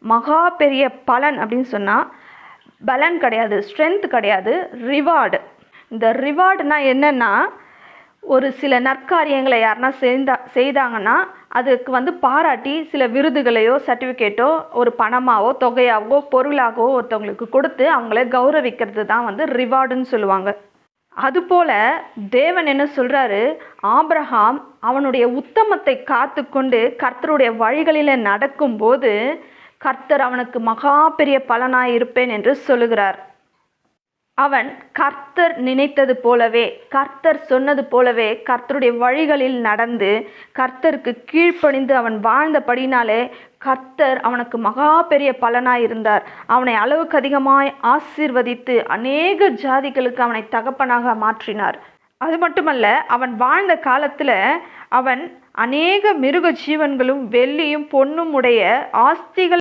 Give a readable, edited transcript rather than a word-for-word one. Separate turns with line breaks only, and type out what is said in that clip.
மகா பெரிய பலன் அப்படின்னு சொன்னால் பலன் கிடையாது, ஸ்ட்ரென்த் கிடையாது, ரிவார்டு. இந்த ரிவார்டுனா என்னென்னா, ஒரு சில நற்காரியங்களை யாருன்னா செய்தாங்கன்னா அதுக்கு பாராட்டி சில விருதுகளையோ சர்டிஃபிகேட்டோ ஒரு பணமாவோ தொகையாவோ பொருளாகவோ ஒருத்தவங்களுக்கு கொடுத்து அவங்கள கௌரவிக்கிறது தான் ரிவார்டுன்னு சொல்லுவாங்க. அதுபோல் தேவன் என்ன சொல்கிறாரு, ஆபிரகாம் அவனுடைய உத்தமத்தை காத்து கொண்டு கர்த்தருடைய வழிகளில் நடக்கும்போது கர்த்தர் அவனுக்கு மகா பெரிய பலனாய் இருப்பேன் என்று சொல்லுகிறார். அவன் கர்த்தர் நினைத்தது போலவே, கர்த்தர் சொன்னது போலவே கர்த்தருடைய வழிகளில் நடந்து கர்த்தருக்கு கீழ்ப்படிந்து அவன் வாழ்ந்தபடினாலே கர்த்தர் அவனுக்கு மகா பெரிய பலனாய் இருந்தார். அவனை அளவுக்கு அதிகமாய் ஆசீர்வதித்து அநேக ஜாதிகளுக்கு அவனை தகப்பனாக மாற்றினார். அது மட்டுமல்ல, அவன் வாழ்ந்த காலத்தில் அவன் அநேக மிருக ஜீவன்களும் வெள்ளியும் பொன்னும் உடைய ஆஸ்திகள்